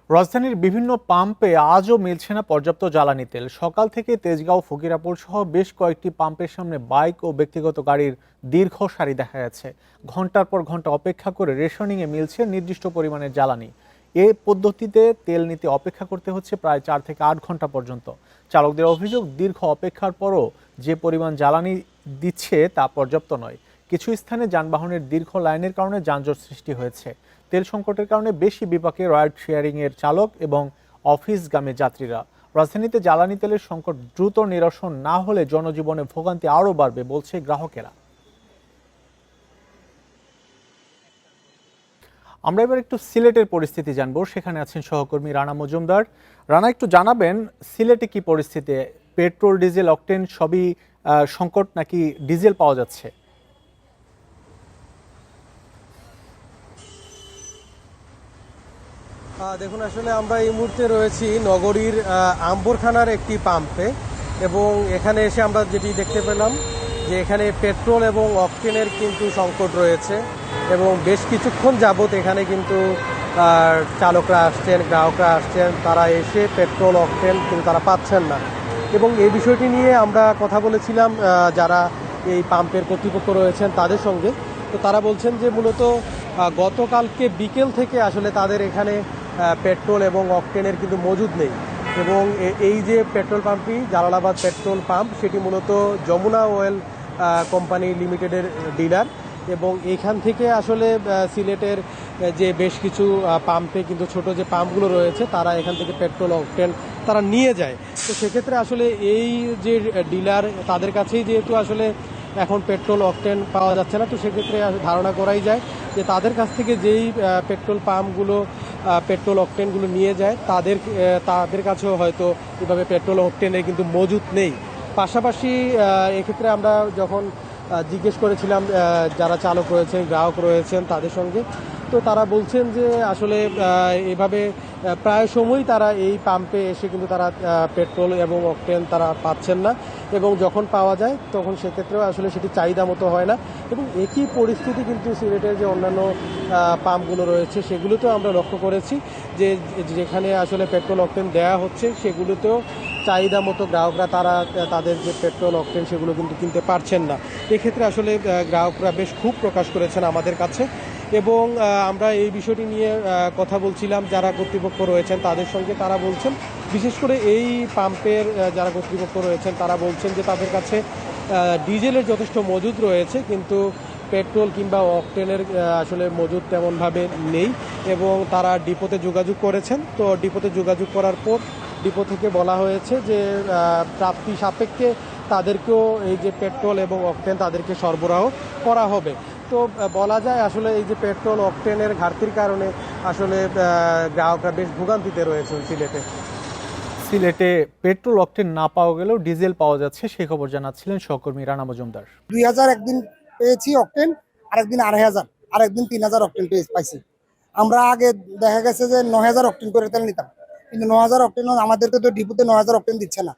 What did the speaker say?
রাজধানীর বিভিন্ন পাম্পে আজও মিলছে না পর্যাপ্ত জ্বালানি তেল। সকাল থেকে তেজগাঁও, ফকিরাপুর সহ বেশ কয়েকটি পাম্পের সামনে বাইক ও ব্যক্তিগত গাড়ির দীর্ঘ সারি দেখা যাচ্ছে। ঘন্টার পর ঘন্টা অপেক্ষা করে রেশনিংয়ে মিলছে নির্দিষ্ট পরিমাণের জ্বালানি। এ পদ্ধতিতে তেল নিতে অপেক্ষা করতে হচ্ছে প্রায় 4 থেকে 8 ঘন্টা পর্যন্ত। চালকদের অভিযোগ, দীর্ঘ অপেক্ষার পরও যে পরিমাণ জ্বালানি দিচ্ছে তা পর্যাপ্ত নয়। কিছু স্থানে যানবাহনের দীর্ঘ লাইনের কারণে যানজট সৃষ্টি হয়েছে। তেল সংকটের কারণে বেশি বিপাকে রাইড শেয়ারিং এর চালক এবং অফিসগামী যাত্রীরা। রাজধানীতে জ্বালানি তেলের সংকট দ্রুত নিরসন না হলে জনজীবনে ভোগান্তি আরও বাড়বে বলছে গ্রাহকেরা। আমরা এবার একটু সিলেটের পরিস্থিতি জানবো। সেখানে আছেন সহকর্মী রানা মজুমদার। রানা, একটু জানাবেন সিলেটে কি পরিস্থিতি? পেট্রোল, ডিজেল, অকটেন সবই সংকট নাকি ডিজেল পাওয়া যাচ্ছে? দেখুন, আসলে আমরা এই মুহূর্তে রয়েছি নগরীর আম্বরখানার একটি পাম্পে, এবং এখানে এসে আমরা যেটি দেখতে পেলাম যে এখানে পেট্রোল এবং অকটেনের কিন্তু সংকট রয়েছে, এবং বেশ কিছুক্ষণ যাবত এখানে কিন্তু চালকরা আসছেন, গ্রাহকরা আসছেন, তারা এসে পেট্রোল অকটেন কিন্তু তারা পাচ্ছেন না। এবং এই বিষয়টি নিয়ে আমরা কথা বলেছিলাম যারা এই পাম্পের কর্তৃপক্ষ রয়েছেন তাদের সঙ্গে। তো তারা বলছেন যে মূলত গতকালকে বিকেল থেকে আসলে তাদের এখানে পেট্রোল এবং অকটেনের কিন্তু মজুদ নেই, এবং এই যে পেট্রোল পাম্পটি জালালাবাদ পেট্রোল পাম্প, সেটি মূলত যমুনা অয়েল কোম্পানি লিমিটেডের ডিলার, এবং এইখান থেকে আসলে সিলেটের যে বেশ কিছু পাম্পে কিন্তু ছোট যে পাম্পগুলো রয়েছে তারা এখান থেকে পেট্রোল অকটেন তারা নিয়ে যায়। তো সেক্ষেত্রে আসলে এই যে ডিলার, তাদের কাছেই যেহেতু আসলে এখন পেট্রোল অকটেন পাওয়া যাচ্ছে না, তো সেক্ষেত্রে ধারণা করাই যায় যে তাদের কাছ থেকে যেই পেট্রোল পাম্পগুলো পেট্রোল অকটেনগুলো নিয়ে যায় তাদের কাছেও হয়তো এভাবে পেট্রোল অকটেনের কিন্তু মজুত নেই। পাশাপাশি এক্ষেত্রে আমরা যখন জিজ্ঞেস করেছিলাম যারা চালক রয়েছেন, গ্রাহক রয়েছেন তাদের সঙ্গে, তো তারা বলছেন যে আসলে এভাবে প্রায় সময়ই তারা এই পাম্পে এসে কিন্তু তারা পেট্রোল এবং অকটেন তারা পাচ্ছেন না, এবং যখন পাওয়া যায় তখন সেক্ষেত্রেও আসলে সেটি চাহিদা মতো হয় না। এবং একই পরিস্থিতি কিন্তু সিলেটের যে অন্যান্য পাম্পগুলো রয়েছে সেগুলোতেও আমরা লক্ষ্য করেছি যে যেখানে আসলে পেট্রোল অকটেন দেওয়া হচ্ছে সেগুলোতেও চাহিদা মতো গ্রাহকরা তারা তাদের যে পেট্রোল অকটেন সেগুলো কিন্তু কিনতে পারছেন না। এক্ষেত্রে আসলে গ্রাহকরা বেশ ক্ষোভ প্রকাশ করেছেন আমাদের কাছে, এবং আমরা এই বিষয়টি নিয়ে কথা বলছিলাম যারা কর্তৃপক্ষ রয়েছেন তাদের সঙ্গে। তারা বলছেন, বিশেষ করে এই পাম্পের যারা কর্তৃপক্ষ রয়েছেন তারা বলছেন যে তাদের কাছে ডিজেলের যথেষ্ট মজুদ রয়েছে, কিন্তু পেট্রোল কিংবা অকটেনের আসলে মজুদ তেমনভাবে নেই, এবং তারা ডিপোতে যোগাযোগ করেছেন। তো ডিপোতে যোগাযোগ করার পর ডিপো থেকে বলা হয়েছে যে প্রাপ্তি সাপেক্ষে তাদেরকেও এই যে পেট্রোল এবং অকটেন তাদেরকে সরবরাহ করা হবে। তো বলা যায় আসলে এই যে পেট্রোল অকটেনের ঘাটতির কারণে আসলে গ্রাহকরা বেশ ভোগান্তিতে রয়েছেন সিলেটে। সিলেটে পেট্রোল, অকটেন না পাওয়া গেলেও ডিজেল পাওয়া যাচ্ছে, সেই খবর জানাচ্ছিলেন সহকর্মী রানা মজুমদার। 2000 একদিন পেয়েছি অকটেন, আরেকদিন 2500, আরেকদিন 3000 অকটেন পাইছি। আমরা আগে দেখা গেছে যে 9000 অকটেন করে তেল নিতাম, কিন্তু 9000 অকটেন আমাদেরকে তো ডিপুতে 9000 অকটেন দিচ্ছে না।